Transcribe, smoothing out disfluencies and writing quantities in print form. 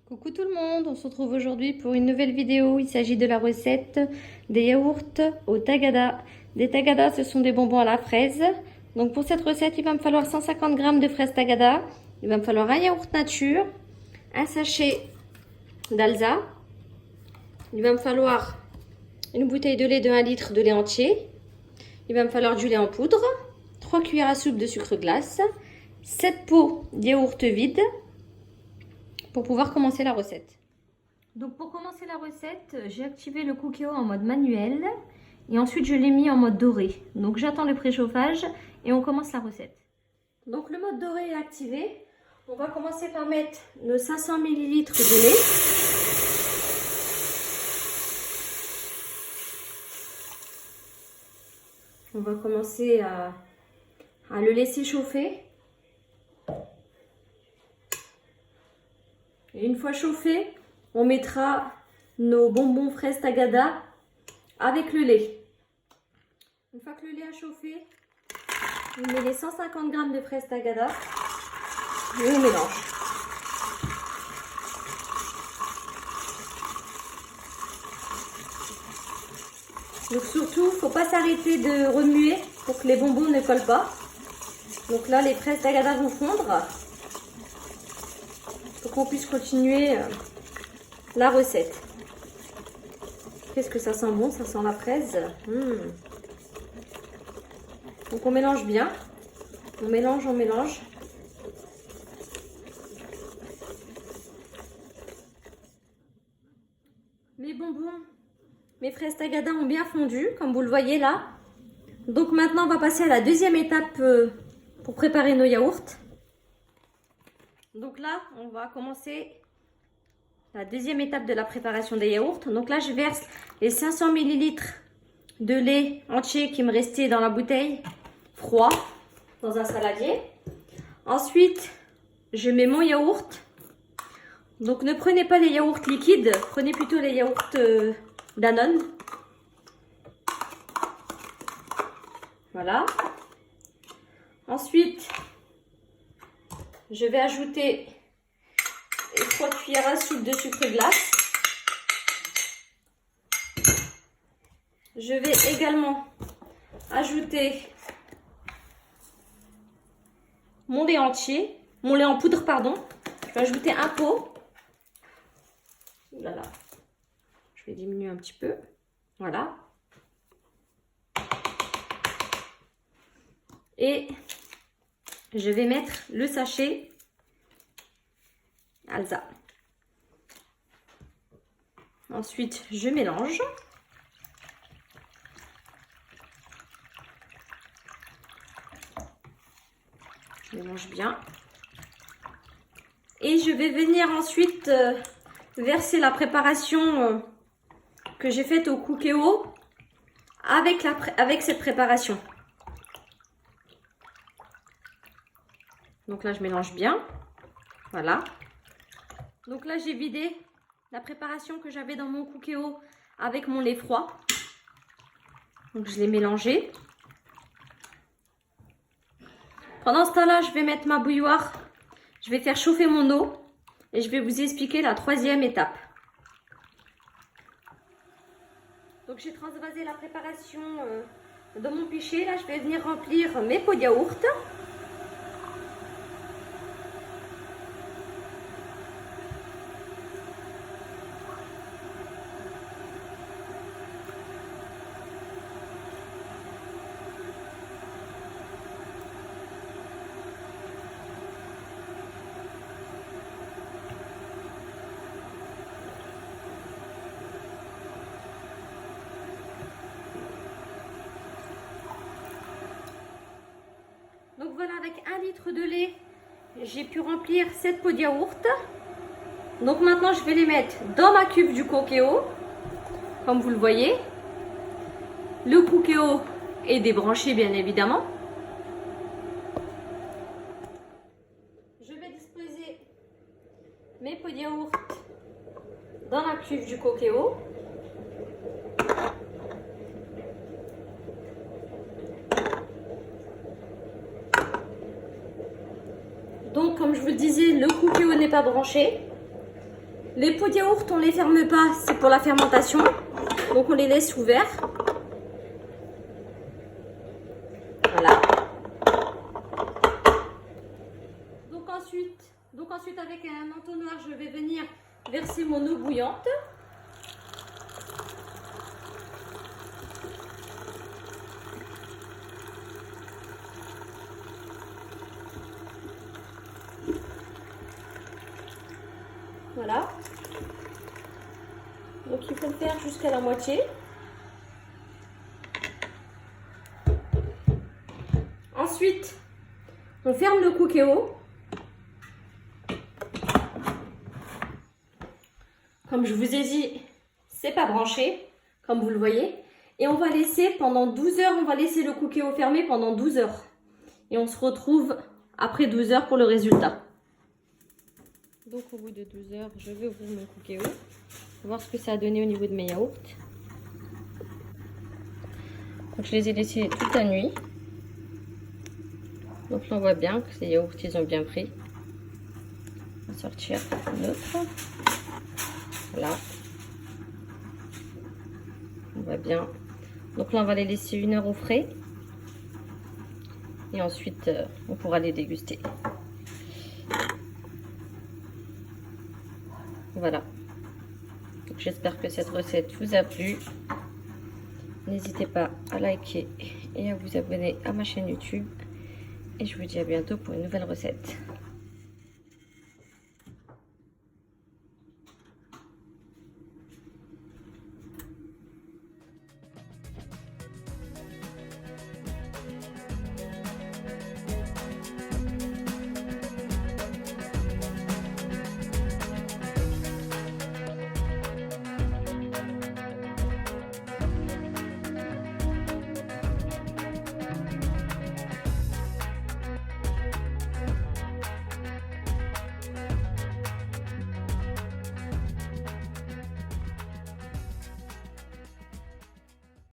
Coucou tout le monde, on se retrouve aujourd'hui pour une nouvelle vidéo. Il s'agit de la recette des yaourts au tagada. Des tagada, ce sont des bonbons à la fraise. Donc pour cette recette, il va me falloir 150 g de fraises tagada. Il va me falloir un yaourt nature, un sachet d'Alsa. Il va me falloir une bouteille de lait de 1 litre de lait entier. Il va me falloir du lait en poudre, 3 cuillères à soupe de sucre glace, 7 pots de yaourt vide, pour pouvoir commencer la recette. Donc pour commencer la recette, j'ai activé le Cookéo en mode manuel et ensuite je l'ai mis en mode doré. Donc j'attends le préchauffage et on commence la recette. Donc le mode doré est activé. On va commencer par mettre nos 500 ml de lait. On va commencer à le laisser chauffer. Et une fois chauffé, on mettra nos bonbons fraises tagada avec le lait. Une fois que le lait a chauffé, on met les 150 g de fraises tagada et on mélange. Donc surtout, il ne faut pas s'arrêter de remuer pour que les bonbons ne collent pas. Donc là, les fraises tagada vont fondre. Pour qu'on puisse continuer la recette. Qu'est-ce que ça sent bon, ça sent la fraise. Donc on mélange bien. On mélange, on mélange. Mes bonbons, mes fraises tagada ont bien fondu, comme vous le voyez là. Donc maintenant on va passer à la deuxième étape pour préparer nos yaourts. Donc là, on va commencer la deuxième étape de la préparation des yaourts. Donc là, je verse les 500 ml de lait entier qui me restait dans la bouteille, froid, dans un saladier. Ensuite, je mets mon yaourt. Donc ne prenez pas les yaourts liquides, prenez plutôt les yaourts Danone. Voilà. Ensuite, je vais ajouter 3 cuillères à soupe de sucre glace. Je vais également ajouter mon lait entier, mon lait en poudre, pardon. Je vais ajouter un pot. Voilà. Je vais diminuer un petit peu. Voilà. Et je vais mettre le sachet Alsa. Ensuite, je mélange. Je mélange bien. Et je vais venir ensuite verser la préparation que j'ai faite au Cookéo avec cette préparation. Donc là, je mélange bien. Voilà. Donc là, j'ai vidé la préparation que j'avais dans mon Cookéo avec mon lait froid. Donc je l'ai mélangé. Pendant ce temps-là, je vais mettre ma bouilloire. Je vais faire chauffer mon eau et je vais vous expliquer la troisième étape. Donc j'ai transvasé la préparation dans mon pichet. Là, je vais venir remplir mes pots de yaourt. Donc voilà, avec 1 litre de lait, j'ai pu remplir 7 pots de yaourt. Donc maintenant, je vais les mettre dans ma cuve du Cookéo, comme vous le voyez. Le Cookéo est débranché, bien évidemment. Je vais disposer mes pots de yaourt dans la cuve du Cookéo. Donc, comme je vous le disais, le Cookéo n'est pas branché. Les pots de yaourt, on ne les ferme pas, c'est pour la fermentation. Donc on les laisse ouverts. Voilà. Donc ensuite avec un entonnoir, je vais venir verser mon eau bouillante. Voilà. Donc il faut le faire jusqu'à la moitié. Ensuite, on ferme le cookéo. Comme je vous ai dit, c'est pas branché, comme vous le voyez. Et on va laisser pendant 12 heures, on va laisser le cookéo fermé pendant 12 heures. Et on se retrouve après 12 heures pour le résultat. Donc au bout de 12 heures, je vais ouvrir mon cookéo, voir ce que ça a donné au niveau de mes yaourts. Donc je les ai laissés toute la nuit. Donc là on voit bien que ces yaourts ils ont bien pris. On va sortir l'autre. Voilà. On voit bien. Donc là on va les laisser 1 heure au frais. Et ensuite on pourra les déguster. Voilà. J'espère que cette recette vous a plu. N'hésitez pas à liker et à vous abonner à ma chaîne YouTube. Et je vous dis à bientôt pour une nouvelle recette.